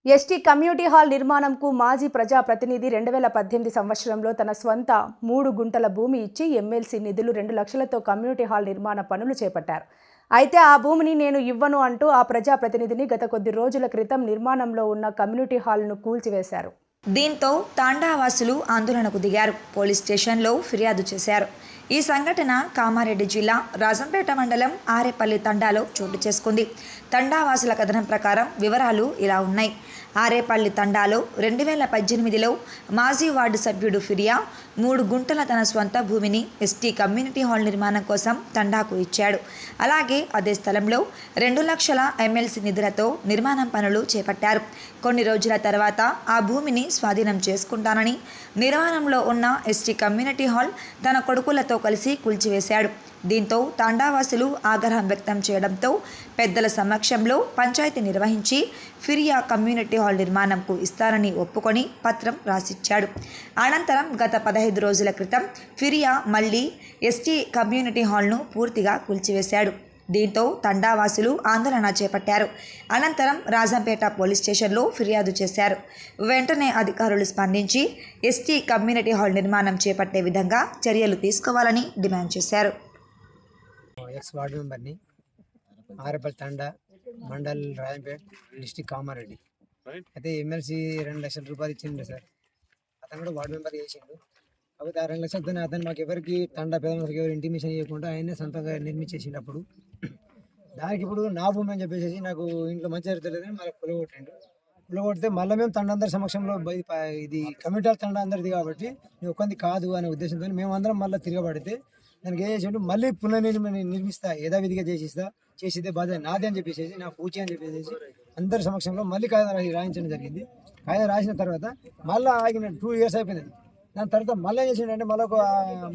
ST community hall నిర్మాణంకు మాజీ ప్రజాప్రతినిధి 2018 సంవత్సరంలో తన స్వంత 3 గుంటల భూమి ఇచ్చి ఎమ్మెల్సీ నిధులు 2 లక్షలతో కమ్యూనిటీ హాల్ నిర్మాణ పనులు చేపట్టారు. అయితే ఆ భూమిని నేను ఇవ్వను అంటూ ఆ ప్రజాప్రతినిధిని గత కొద్ది రోజుల క్రితం నిర్మాణంలో ఉన్న కమ్యూనిటీ హాల్ను కూల్చివేశారు. దీంతో తాండావాసులు ఆందోళనకు దిగారు. పోలీస్ స్టేషన్లో ఫిర్యాదు చేశారు. ఈ సంఘటన కామారెడ్డి జిల్లా రాజంపేట మండలం ఆరేపల్లి తండాలో చోటు చేసుకుంది. తండావాసుల కథనం ప్రకారం వివరాలు ఇలా ఉన్నాయి. ఆరేపల్లి తండాలో 2018లో మాజీ వార్డు సభ్యుడు ఫిరియా 3 గుంటల తన స్వంత భూమిని ఎస్టీ కమ్యూనిటీ హాల్ నిర్మాణం కోసం తండాకు ఇచ్చాడు. అలాగే అదే స్థలంలో 2 లక్షల ఎమ్మెల్సీ నిధులతో నిర్మాణం పనులు చేపట్టారు. కొన్ని రోజుల తర్వాత ఆ భూమిని స్వాధీనం చేసుకుంటానని నిర్మాణంలో ఉన్న ఎస్టీ కమ్యూనిటీ హాల్ తన కొడుకులతో కలిసి కూల్చివేశాడు. దీంతో తాండావాసులు ఆగ్రహం వ్యక్తం చేయడంతో పెద్దల సమక్షంలో పంచాయతీ నిర్వహించి ఫిరియా కమ్యూనిటీ హాల్ నిర్మాణంకు ఇస్తారని ఒప్పుకొని పత్రం రాసిచ్చాడు. అనంతరం గత 15 రోజుల క్రితం ఫిరియా మళ్లీ ఎస్టీ కమ్యూనిటీ హాల్ను పూర్తిగా కూల్చివేశాడు. దీంతో తండావాసులు ఆందోళన చేపట్టారు. అనంతరం రాజంపేట పోలీస్ స్టేషన్లో ఫిర్యాదు చేశారు. వెంటనే అధికారులు స్పందించి ఎస్టీ కమ్యూనిటీ హాల్ నిర్మాణం చేపట్టే విధంగా చర్యలు తీసుకోవాలని డిమాండ్ చేశారు. ఎక్స్ వార్డు మెంబర్ని, ఆరేపల్లి తండా, మండల్ రాజంపేట, డిస్టిక్ కామారెడ్డి. అయితే ఎమ్మెల్సీ 2 లక్షల రూపాయలు ఇచ్చిండు సార్. అతను కూడా వార్డు మెంబర్ చేసిండు. కాకపోతే ఆ 2 లక్షలతో అతను మాకు ఎవరికి తండా పేదలకు ఎవరు ఇంటిమేషన్ చేయకుండా ఆయనే సొంతంగా నిర్మించేసిండు. అప్పుడు దానికి ఇప్పుడు నా భూమి అని చెప్పేసి నాకు ఇంట్లో మంచి జరుగుతుందని మళ్ళీ కులగొడితే మళ్ళీ మేము తండ అందరి సమక్షంలో ఇది కమ్యూనిటీ తండ అందరిది కాబట్టి నువ్వు ఒక్కంది కాదు అనే ఉద్దేశంతో మేము అందరం మళ్ళీ తిరగబడితే దానికి ఏం చేసిండు, మళ్ళీ నిర్మిస్తా యథావిధిగా చేసితే బాధ నాదే అని చెప్పేసి నా పూచి అని చెప్పేసి అందరి సమక్షంలో మళ్ళీ కాగితం రాయించడం జరిగింది. కాగితం రాసిన తర్వాత మళ్ళీ ఆగిన 2 years అయిపోయింది. దాని తర్వాత మళ్ళీ ఏం చేసిండే మళ్ళీ ఒక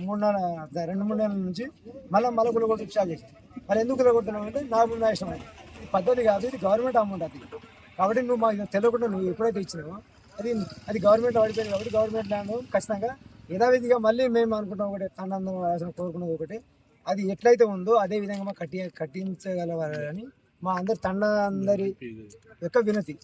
2-3 నెలల నుంచి మళ్ళీ కులగొట్టు స్టార్ట్ చేసి మరి ఎందుకు కులగొట్టడం అంటే నాకు నా ఇష్టం. ఇది పద్ధతి కాదు, ఇది గవర్నమెంట్ అమౌంట్ అది. కాబట్టి నువ్వు మాకు తెలియకుండా నువ్వు ఎప్పుడైతే ఇచ్చినావో అది గవర్నమెంట్ పడిపోయింది. కాబట్టి గవర్నమెంట్ ల్యాండ్ ఖచ్చితంగా యథావిధిగా మళ్ళీ మేము అనుకుంటాం ఒకటి తండందరం రాసిన కోరుకున్నది ఒకటి, అది ఎట్లయితే ఉందో అదే విధంగా మాకు కట్టించగలవారని మా తండ అందరి యొక్క వినతి.